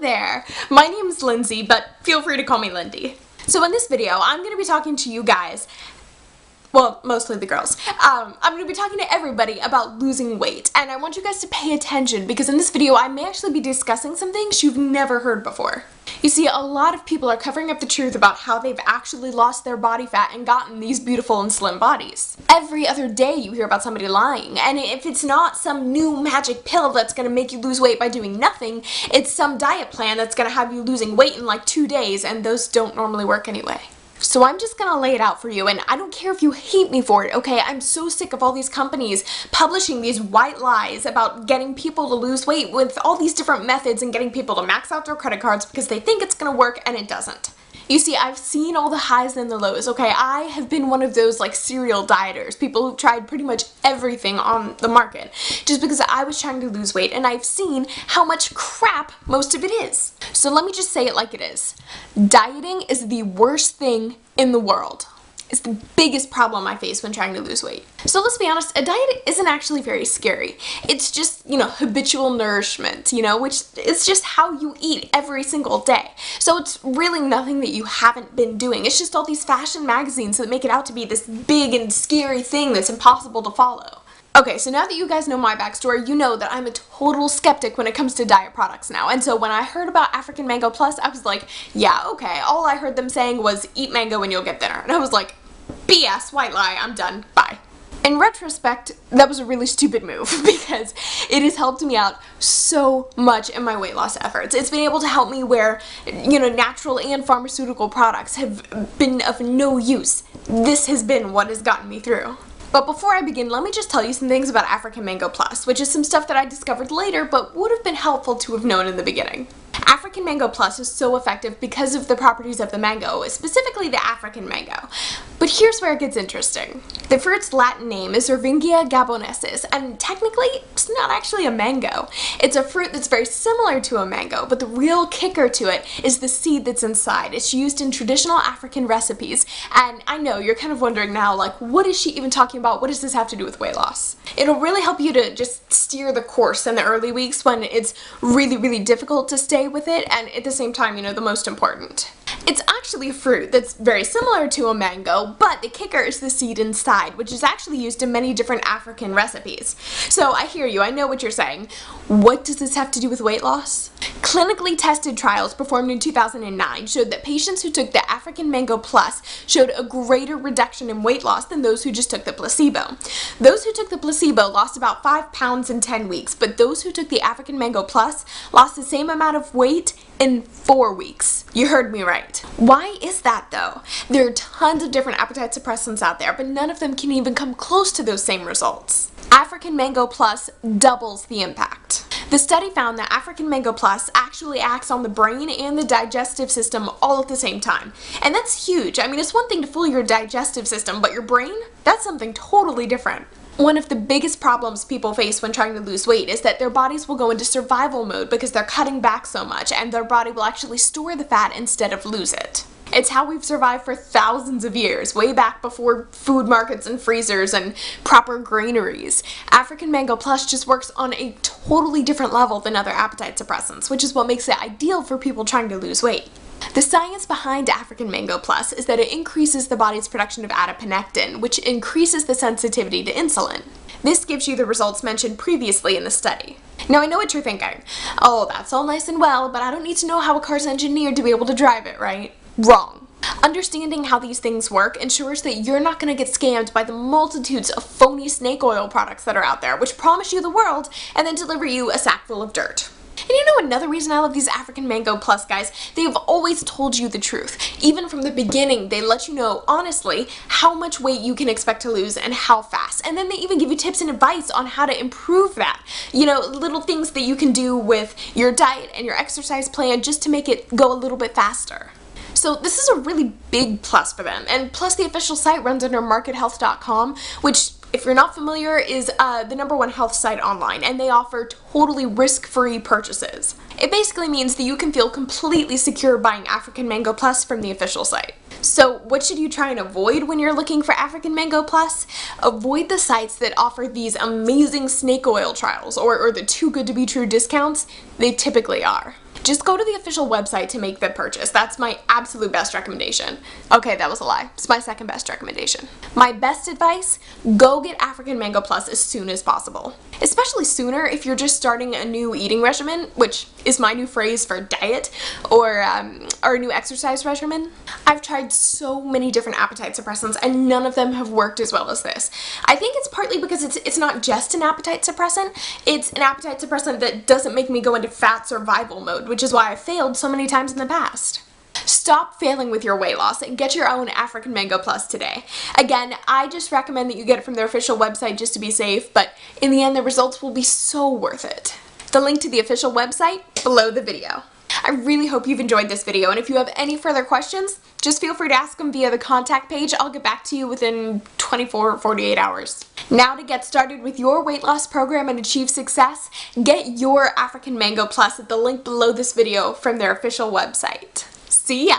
there! My name's Lindsay, but feel free to call me Lindy. So in this video, I'm going to be talking to you guys, well, mostly the girls. I'm going to be talking to everybody about losing weight, and I want you guys to pay attention because in this video I may actually be discussing some things you've never heard before. You see, a lot of people are covering up the truth about how they've actually lost their body fat and gotten these beautiful and slim bodies. Every other day you hear about somebody lying, and if it's not some new magic pill that's going to make you lose weight by doing nothing, it's some diet plan that's going to have you losing weight in like 2 days, and those don't normally work anyway. So I'm just gonna lay it out for you, and I don't care if you hate me for it, okay? I'm so sick of all these companies publishing these white lies about getting people to lose weight with all these different methods and getting people to max out their credit cards because they think it's gonna work and it doesn't. You see, I've seen all the highs and the lows, okay? I have been one of those like serial dieters, people who've tried pretty much everything on the market just because I was trying to lose weight, and I've seen how much crap most of it is. So let me just say it like it is. Dieting is the worst thing in the world. It's the biggest problem I face when trying to lose weight. So let's be honest, a diet isn't actually very scary. It's just, habitual nourishment, which is just how you eat every single day. So it's really nothing that you haven't been doing. It's just all these fashion magazines that make it out to be this big and scary thing that's impossible to follow. Okay, so now that you guys know my backstory, you know that I'm a total skeptic when it comes to diet products now. And so when I heard about African Mango Plus, I was like, yeah, okay. All I heard them saying was eat mango and you'll get thinner. And I was like, BS, white lie, I'm done, bye. In retrospect, that was a really stupid move because it has helped me out so much in my weight loss efforts. It's been able to help me where, natural and pharmaceutical products have been of no use. This has been what has gotten me through. But before I begin, let me just tell you some things about African Mango Plus, which is some stuff that I discovered later but would have been helpful to have known in the beginning. African Mango Plus is so effective because of the properties of the mango, specifically the African mango. But here's where it gets interesting. The fruit's Latin name is Ervingia gaboensis, and technically it's not actually a mango. It's a fruit that's very similar to a mango, but the real kicker to it is the seed that's inside. It's used in traditional African recipes, and I know you're kind of wondering now, like, what is she even talking about? What does this have to do with weight loss? It'll really help you to just steer the course in the early weeks when it's really, really difficult to stay with it, and at the same time, the most important. It's actually a fruit that's very similar to a mango, but the kicker is the seed inside, which is actually used in many different African recipes. So I hear you, I know what you're saying. What does this have to do with weight loss? Clinically tested trials performed in 2009 showed that patients who took the African Mango Plus showed a greater reduction in weight loss than those who just took the placebo. Those who took the placebo lost about 5 pounds in 10 weeks, but those who took the African Mango Plus lost the same amount of weight in 4 weeks. You heard me right. Why is that though? There are tons of different appetite suppressants out there, but none of them can even come close to those same results. African Mango Plus doubles the impact. The study found that African Mango Plus actually acts on the brain and the digestive system all at the same time. And that's huge. It's one thing to fool your digestive system, but your brain? That's something totally different. One of the biggest problems people face when trying to lose weight is that their bodies will go into survival mode because they're cutting back so much, and their body will actually store the fat instead of lose it. It's how we've survived for thousands of years, way back before food markets and freezers and proper granaries. African Mango Plus just works on a totally different level than other appetite suppressants, which is what makes it ideal for people trying to lose weight. The science behind African Mango Plus is that it increases the body's production of adiponectin, which increases the sensitivity to insulin. This gives you the results mentioned previously in the study. Now I know what you're thinking. Oh, that's all nice and well, but I don't need to know how a car's engineered to be able to drive it, right? Wrong. Understanding how these things work ensures that you're not going to get scammed by the multitudes of phony snake oil products that are out there, which promise you the world and then deliver you a sack full of dirt. And another reason I love these African Mango Plus guys, they've always told you the truth. Even from the beginning, they let you know, honestly, how much weight you can expect to lose and how fast. And then they even give you tips and advice on how to improve that. Little things that you can do with your diet and your exercise plan just to make it go a little bit faster. So this is a really big plus for them. And plus the official site runs under markethealth.com, which, if you're not familiar, is the #1 health site online, and they offer totally risk-free purchases. It basically means that you can feel completely secure buying African Mango Plus from the official site. So what should you try and avoid when you're looking for African Mango Plus? Avoid the sites that offer these amazing snake oil trials or the too good to be true discounts they typically are. just go to the official website to make the purchase. That's my absolute best recommendation. Okay, that was a lie. It's my second best recommendation. My best advice, go get African Mango Plus as soon as possible. Especially sooner if you're just starting a new eating regimen, which is my new phrase for diet, or a new exercise regimen. I've tried so many different appetite suppressants and none of them have worked as well as this. I think it's partly because it's not just an appetite suppressant, it's an appetite suppressant that doesn't make me go into fat survival mode, which is why I failed so many times in the past. Stop failing with your weight loss and get your own African Mango Plus today. Again, I just recommend that you get it from their official website just to be safe, but in the end the results will be so worth it. The link to the official website below the video. I really hope you've enjoyed this video, and if you have any further questions, just feel free to ask them via the contact page. I'll get back to you within 24 or 48 hours. Now to get started with your weight loss program and achieve success, get your African Mango Plus at the link below this video from their official website. See ya!